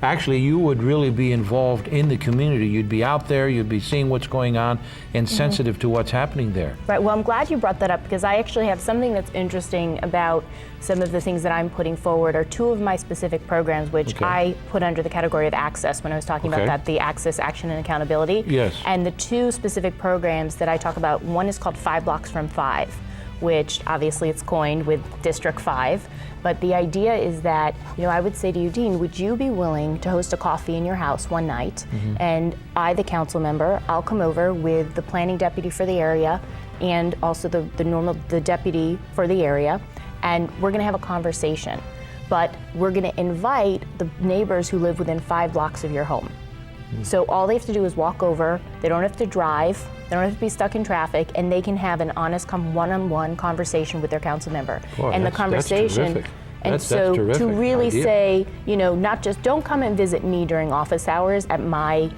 actually you would really be involved in the community. You'd be out there, you'd be seeing what's going on and sensitive to what's happening there. Right, well, I'm glad you brought that up because I actually have something that's interesting about some of the things that I'm putting forward are two of my specific programs, which I put under the category of access when I was talking about that, the access, action, and accountability. Yes. And the two specific programs that I talk about, one is called 5 Blocks from 5, which obviously it's coined with District 5. But the idea is that, I would say to you, Dean, would you be willing to host a coffee in your house one night? And I, the council member, I'll come over with the planning deputy for the area and also the deputy for the area, and we're gonna have a conversation. But we're gonna invite the neighbors who live within 5 blocks of your home. So all they have to do is walk over, they don't have to drive, they don't have to be stuck in traffic, and they can have an honest one-on-one conversation with their council member. Boy, and the conversation, that's and that's so terrific to really idea. say, not just don't come and visit me during office hours at my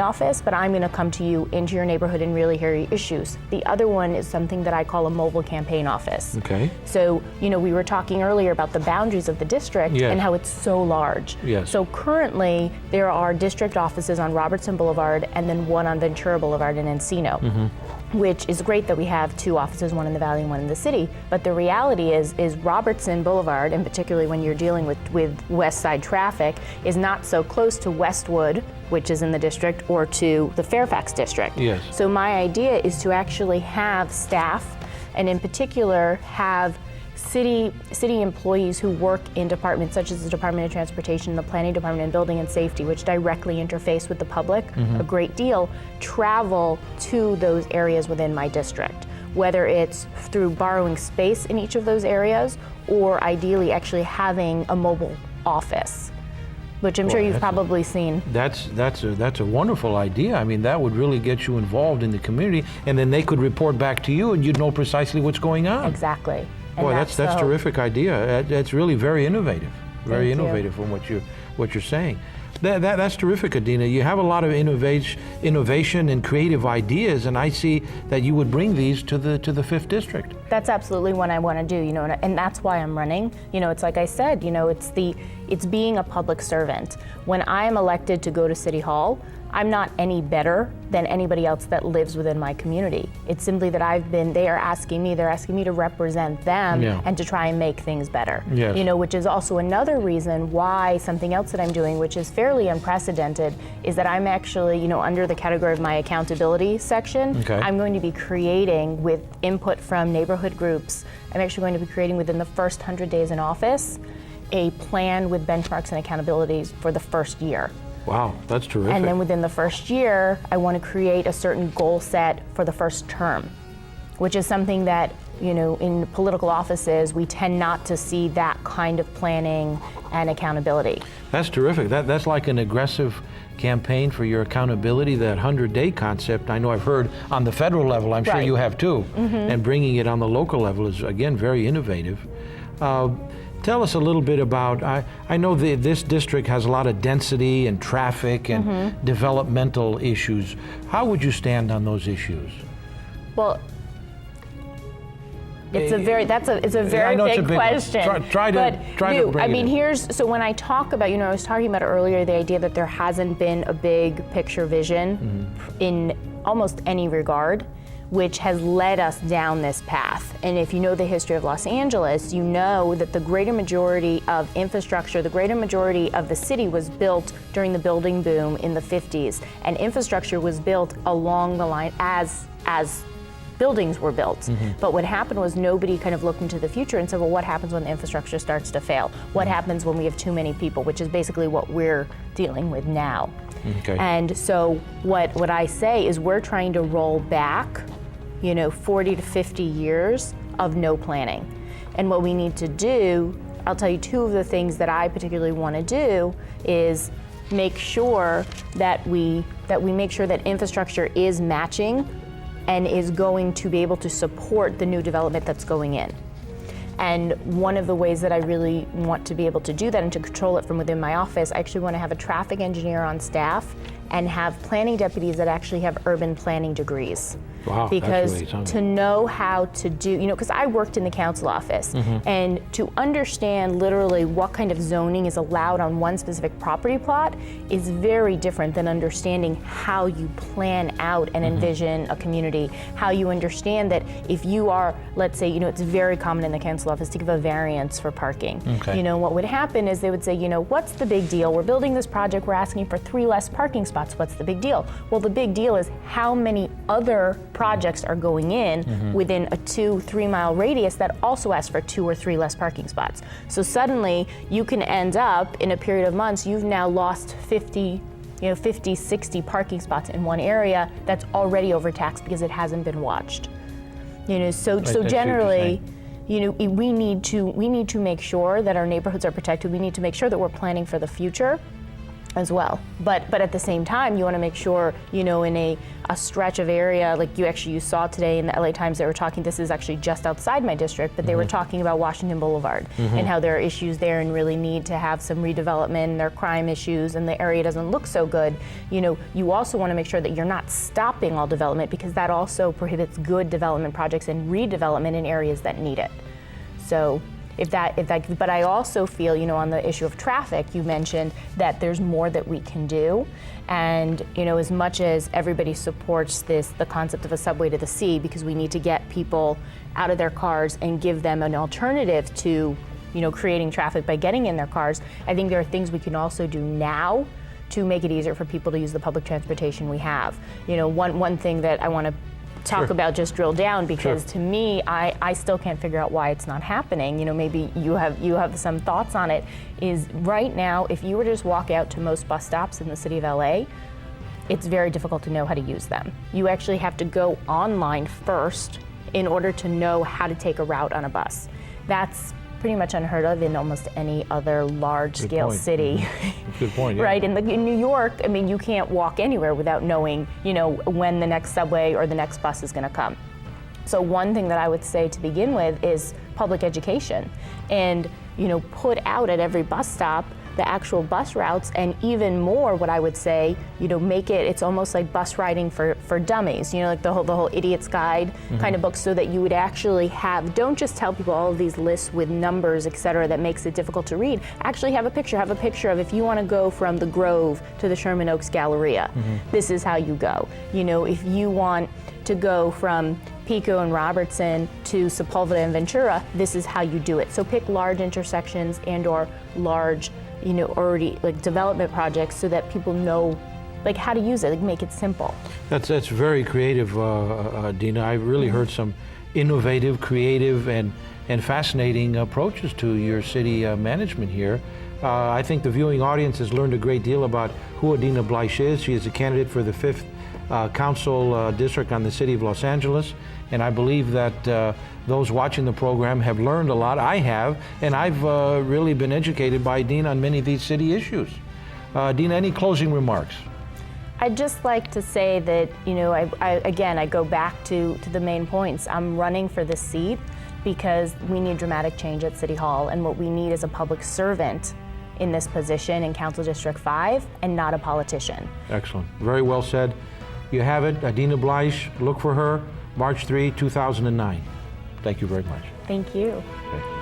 office, but I'm gonna come to you into your neighborhood and really hear your issues. The other one is something that I call a mobile campaign office. Okay. So, we were talking earlier about the boundaries of the district and how it's so large. Yes. So currently, there are district offices on Robertson Boulevard and then one on Ventura Boulevard in Encino. Which is great that we have 2 offices, one in the valley and one in the city. But the reality is Robertson Boulevard, and particularly when you're dealing with west side traffic, is not so close to Westwood, which is in the district, or to the Fairfax district. Yes. So my idea is to actually have staff, and in particular have city employees who work in departments such as the Department of Transportation, the Planning Department, and Building and Safety, which directly interface with the public a great deal, travel to those areas within my district, whether it's through borrowing space in each of those areas or ideally actually having a mobile office, which I'm sure you've probably seen. That's a wonderful idea. I mean, that would really get you involved in the community, and then they could report back to you and you'd know precisely what's going on. Exactly. And Boy, that's a terrific idea. That's really very innovative. Very innovative from what you're saying. That's terrific, Adeena. You have a lot of innovation and creative ideas, and I see that you would bring these to the 5th District. That's absolutely what I want to do, and that's why I'm running. It's like I said, it's being a public servant. When I am elected to go to City Hall, I'm not any better than anybody else that lives within my community. It's simply that they're asking me to represent them and to try and make things better. Yes. Which is also another reason why something else that I'm doing, which is fairly unprecedented, is that I'm actually, under the category of my accountability section, I'm going to be creating with input from neighborhood groups, I'm actually going to be creating within the first 100 days in office, a plan with benchmarks and accountabilities for the first year. Wow, that's terrific. And then within the first year, I want to create a certain goal set for the first term, which is something that, in political offices, we tend not to see that kind of planning and accountability. That's terrific. That's like an aggressive campaign for your accountability, that 100-day concept. I know I've heard on the federal level, I'm sure you have too, and bringing it on the local level is, again, very innovative. Tell us a little bit about, I know this district has a lot of density and traffic and developmental issues. How would you stand on those issues? Well, it's a very big question. Try to bring it in. So when I talk about, I was talking about earlier the idea that there hasn't been a big picture vision in almost any regard, which has led us down this path. And if you know the history of Los Angeles, you know that the greater majority of infrastructure, the greater majority of the city was built during the building boom in the 50s. And infrastructure was built along the line as buildings were built. But what happened was nobody kind of looked into the future and said, well, what happens when the infrastructure starts to fail? What happens when we have too many people, which is basically what we're dealing with now. And so what I say is we're trying to roll back 40 to 50 years of no planning. And what we need to do, I'll tell you 2 of the things that I particularly want to do is make sure that we make sure that infrastructure is matching and is going to be able to support the new development that's going in. And one of the ways that I really want to be able to do that and to control it from within my office, I actually want to have a traffic engineer on staff and have planning deputies that actually have urban planning degrees. Wow, because that's really something. to know how to do, because I worked in the council office, and to understand literally what kind of zoning is allowed on one specific property plot is very different than understanding how you plan out and envision a community, how you understand that if you are, let's say, it's very common in the council office to give a variance for parking. Okay. What would happen is they would say, what's the big deal? We're building this project, we're asking for 3 less parking spots. What's the big deal? Well, the big deal is how many other projects are going in within a 2-3 mile radius that also ask for 2 or 3 less parking spots. So suddenly you can end up in a period of months, you've now lost 50, 60 parking spots in one area that's already overtaxed because it hasn't been watched. So generally, we need to make sure that our neighborhoods are protected. We need to make sure that we're planning for the future as well. But at the same time, you want to make sure, in a stretch of area, like you saw today in the LA Times, they were talking, this is actually just outside my district, but they were talking about Washington Boulevard and how there are issues there and really need to have some redevelopment, and there are crime issues and the area doesn't look so good. You also want to make sure that you're not stopping all development, because that also prohibits good development projects and redevelopment in areas that need it. So but I also feel, on the issue of traffic, you mentioned that there's more that we can do. And, as much as everybody supports the concept of a subway to the sea, because we need to get people out of their cars and give them an alternative to, creating traffic by getting in their cars, I think there are things we can also do now to make it easier for people to use the public transportation we have. One thing that I want to talk about, just drill down, because to me, I still can't figure out why it's not happening. Maybe you have some thoughts on it. Is right now, if you were to just walk out to most bus stops in the city of LA, it's very difficult to know how to use them. You actually have to go online first in order to know how to take a route on a bus. That's pretty much unheard of in almost any other large-scale city. Good point. Yeah. Right? In New York, you can't walk anywhere without knowing, when the next subway or the next bus is going to come. So one thing that I would say to begin with is public education, and put out at every bus stop the actual bus routes, and even more, what I would say, make it's almost like bus riding for dummies, like the whole Idiot's Guide kind of book, so that you would actually don't just tell people all of these lists with numbers, et cetera, that makes it difficult to read. Actually have a picture of if you want to go from the Grove to the Sherman Oaks Galleria, this is how you go. If you want to go from Pico and Robertson to Sepulveda and Ventura, this is how you do it. So pick large intersections and or large already development projects, so that people know how to use it, make it simple. That's very creative, Adeena. I've really heard some innovative, creative, and fascinating approaches to your city management here. I think the viewing audience has learned a great deal about who Adeena Bleich is. She is a candidate for the 5th Council District on the City of Los Angeles, and I believe that those watching the program have learned a lot. I have, and I've really been educated by Adeena on many of these city issues. Adeena, any closing remarks? I'd just like to say that, I go back to the main points. I'm running for this seat because we need dramatic change at City Hall, and what we need is a public servant in this position in Council District 5, and not a politician. Excellent. Very well said. You have it, Adeena Bleich. Look for her, March 3, 2009. Thank you very much. Thank you. Okay.